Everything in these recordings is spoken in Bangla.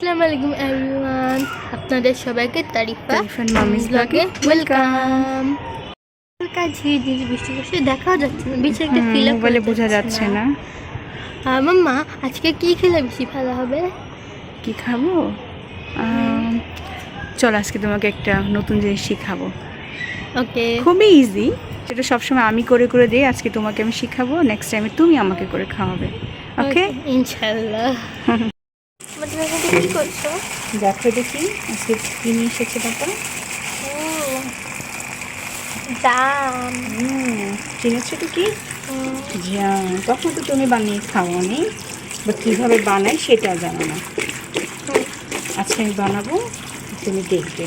আসসালামু আলাইকুম এভরিওয়ান, আপনাদের সবাইকে তারিফা মামিস ব্লগে ওয়েলকাম। হালকা ঝিরি ঝিরি বৃষ্টি পড়ছে, দেখাও যাচ্ছে না, বেশি একটা ফিল আপ বলে বোঝা যাচ্ছে না। মাম্মা আজকে কি খেলে বেশি ভালো হবে? কি খাবো? চল আজকে তোমাকে একটা নতুন জিনিস শিখাবো। ওকে, খুবই ইজি, যেটা সবসময় আমি করে করে দিই। আজকে তোমাকে আমি শিখাবো, নেক্সট টাইমে তুমি আমাকে করে খাওয়াবে। ওকে, ইনশাআল্লাহ। কি করছো? দেখো দেখি আজকে কি নিয়ে এসেছে বাবা। জাম। চিনেছো তো কি? জাম। তখন তো তুমি বানিয়ে খাও নি, বা কীভাবে বানাই সেটাও জানো না। আজকে আমি বানাবো, তুমি দেখবে,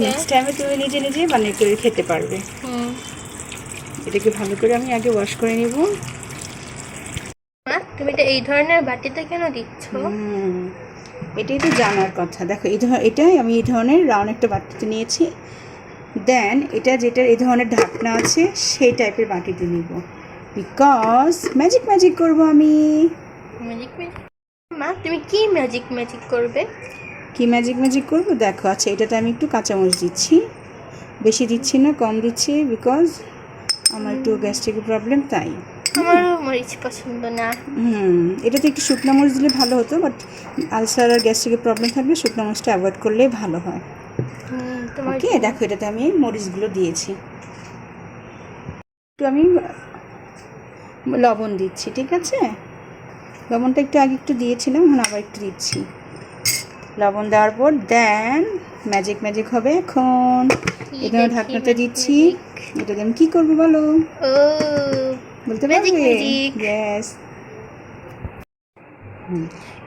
নেক্সট টাইমে তুমি নিজে নিজে বানিয়ে করে খেতে পারবে। এটাকে ভালো করে আমি আগে ওয়াশ করে নেব। তুমি এটা এই ধরনের বাটিতে কেন দিচ্ছ? এটাই তো জানার কথা। দেখো এটাই আমি এই ধরনের রাউন্ড একটা বাটিতে নিয়েছি। দেন এটা যেটা এই ধরনের ঢাকনা আছে সেই টাইপের বাটিতে নিব, বিকজ ম্যাজিক ম্যাজিক করবো আমি। Magic magic? মা তুমি কি ম্যাজিক ম্যাজিক করবে? কি ম্যাজিক ম্যাজিক করবো দেখো। আচ্ছা, এটাতে আমি একটু কাঁচামরিচ দিচ্ছি, বেশি দিচ্ছি না, কম দিচ্ছি, বিকজ আমার একটু গ্যাস্ট্রিকের প্রবলেম, তাই। আমারও মরিচ পছন্দ না। এটাতে একটু শুকনো মরিচ দিলে ভালো হতো, বাট আলসার আর গ্যাস্ট্রিকের প্রবলেম থাকলে শুকনো মরিচটা অ্যাভয়েড করলেই ভালো হয়। ওকে, দেখো এটাতে আমি মরিচগুলো দিয়েছি, একটু আমি লবণ দিচ্ছি, ঠিক আছে? লবণটা একটু আগে একটু দিয়েছিলাম, এখন আবার একটু দিচ্ছি। লবণ দেওয়ার পর দেন ম্যাজিক ম্যাজিক হবে এখন। এখানে ঢাকনাটা দিচ্ছি। এটা দিয়ে আমি কী করবো বলো? বলতে পারবে? ইয়েস।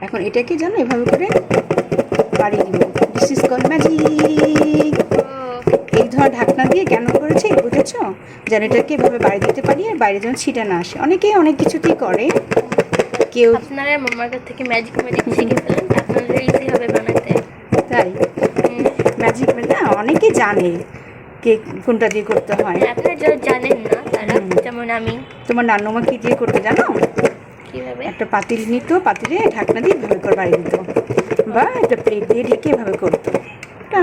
এখন এটাকে জানো এভাবে করে বাড়িয়ে দিব। This is call magic. এই ধর ঢাকনা দিয়ে কেন করেছে বুঝেছ? যেন এটাকে এভাবে বাড়িয়ে দিতে পারি আর বাইরে যেন ছিটা না আসে। অনেকেই অনেক কিছুতেই করে, কেউ আপনারা মামার কাছ থেকে ম্যাজিক ম্যাজিক শিখে ফেলেন, আপনাদের ইজি হবে বানাতে। তাই ম্যাজিক না অনেকে জানে কে কোনটা দিয়ে করতে হয়। আপনারা যারা জানেন না তারা, যেমন আমি। তোমার নান্নুমা কি দিয়ে করতে জানো? কিভাবে? একটা পাতিল নিত, পাতিলে ঢাকনা দিয়ে এভাবে করে বাড়িয়ে দিত, বা একটা প্লেট দিয়ে ঢেকে এভাবে করতো।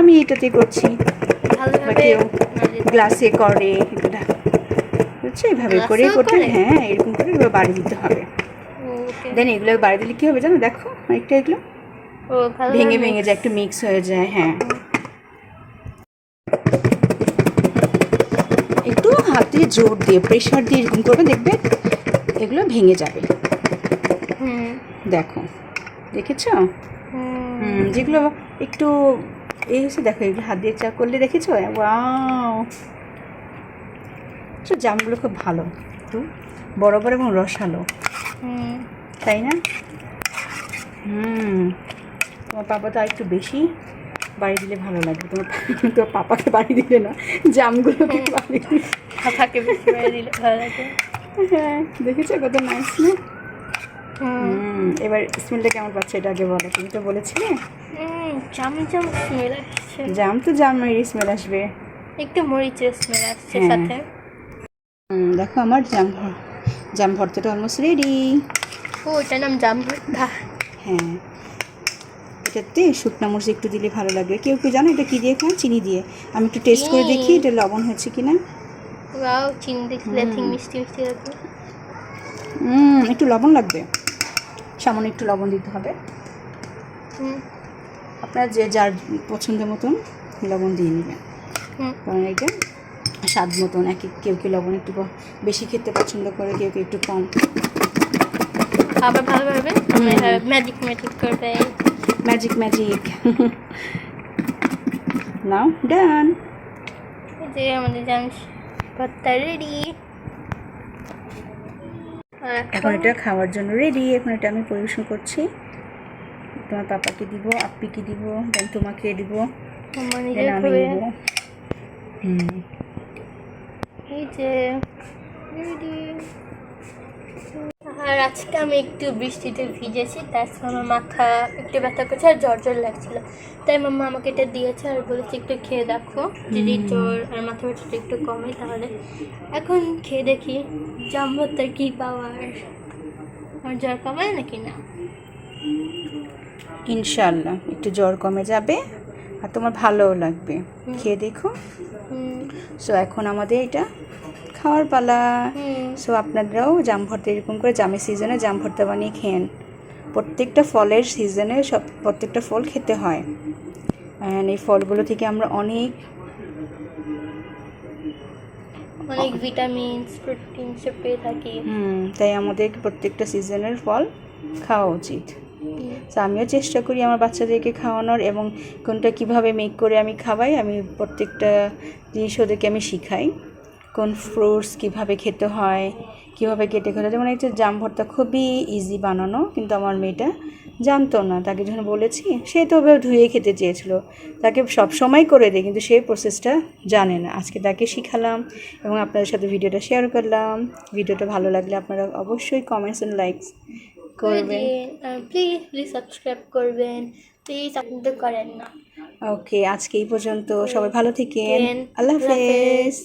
আমি এটাতে করছি, বা কেউ গ্লাসে করে, বুঝছো? এইভাবে করে করতে, হ্যাঁ এরকম করে এগুলো বাড়ি দিতে হবে। দেন এগুলো বাড়ি দিলে কী হবে জানো? দেখো অনেকটা এগুলো ভেঙে ভেঙে যায়, একটু মিক্স হয়ে যায়। হ্যাঁ, একটু হাতে জোর দিয়ে প্রেশার দিয়ে এরকম করবে, দেখবে এগুলো ভেঙে যাবে। দেখো, দেখেছো? যেগুলো একটু এই হচ্ছে, দেখো এগুলো হাত দিয়ে চা করলে দেখেছো? ওয়াও, জামগুলো খুব ভালো, একটু বড় বড় এবং রসালো, তাই না? তোমার পাপা তো আর একটু বেশি বাড়ি দিলে ভালো লাগবে। তোমার পাপাকে বাড়ি দিলে না, জামগুলোকে বাড়ি দিলে, পাপাকে বেশি বাড়ি দিলে ভালো লাগে। হ্যাঁ, দেখেছো কত নাইস না? এবার স্মেলটা কেমন পাচ্ছে এটা আগে বলো। তুমি তো বলেছিলে জাম জাম স্মেল আসছে। জাম তো জামের স্মেল আসবে, একটু মরিচের স্মেল আসছে সাথে। দেখো আমার জাম ভর্তাটা অলমোস্ট রেডি। এটার নাম জাম ভর্তা? হ্যাঁ, এটাতে শুকনো মরিচ একটু দিলে ভালো লাগবে। কেউ কেউ জানো এটা কী দিয়ে খায়? চিনি দিয়ে। আমি একটু টেস্ট করে দেখি এটা লবণ হচ্ছে কিনা। ওয়াও, চিনি দেখলে মিষ্টি মিষ্টি লাগবে। একটু লবণ লাগবে, সামান্য একটু লবণ দিতে হবে। আপনার যে যার পছন্দ মতন লবণ দিয়ে নেবেন, কারণ এটা স্বাদ মতন। কেউ কেউ লবণ একটু বেশি খেতে পছন্দ করে, কেউ কেউ একটু কম। আবার ভালোভাবে ম্যাজিক ম্যাজিক করবে। Magic magic. Now done. যে আমাদের জাম ভর্তা রেডি। এখন এটা খাওয়ার জন্য রেডি। এখন এটা আমি পরিবেশন করছি। তোমার পাপাকে দিব, আপ্পিকে দিব, দেন তোমাকে দিব, দেন আমি দিব। এই যে রেডি। আর আজকে আমি একটু বৃষ্টিতে ভিজেছি, তাই আমার মাথা একটু ব্যথা করছে আর জ্বর জ্বর লাগছিল, তাই মাম্মা আমাকে এটা দিয়েছে আর বলেছে একটু খেয়ে দেখো, যদি জ্বর আর মাথা ব্যথাটা একটু কমে তাহলে। এখন খেয়ে দেখি জাম ভর্তার কী পাওয়ার, আমার জ্বর কমায় নাকি না। ইনশাআল্লাহ একটু জ্বর কমে যাবে আর তোমার ভালোও লাগবে। খেয়ে দেখো। সো এখন আমাদের এটা খাওয়ার পালা। সো আপনারাও জাম ভর্তা এরকম করে জামের সিজনে জাম ভর্তা বানিয়ে খেন। প্রত্যেকটা ফলের সিজনে প্রত্যেকটা ফল খেতে হয়। অ্যান্ড এই ফলগুলো থেকে আমরা অনেক ভিটামিনস প্রোটিন সব পেয়ে থাকি। তাই আমাদের প্রত্যেকটা সিজনের ফল খাওয়া উচিত। তো আমিও চেষ্টা করি আমার বাচ্চাদেরকে খাওয়ানোর, এবং কোনটা কিভাবে মেক করে আমি খাওয়াই, আমি প্রত্যেকটা জিনিস ওদেরকে আমি শিখাই। কোন ফ্রুটস কিভাবে খেতে হয়, কিভাবে কেটে খেতে হয়। যেমন একটা জাম ভর্তা খুবই ইজি বানানো, কিন্তু আমার মেয়েটা জানতো না। তাকে যখন বলেছি, সে তো ওভাবে ধুয়ে খেতে চেয়েছিল, তাকে সব সময় করে দেয়, কিন্তু সেই প্রসেসটা জানে না। আজকে তাকে শিখালাম এবং আপনাদের সাথে ভিডিওটা শেয়ার করলাম। ভিডিওটা ভালো লাগলে আপনারা অবশ্যই কমেন্টস অ্যান্ড লাইকস করবেন। প্লিজ সাবস্ক্রাইব করবেন, প্লিজ আপনি তো করেন না। ওকে, আজকে এই পর্যন্ত। সবাই ভালো থাকেন। আল্লাহ হাফেজ।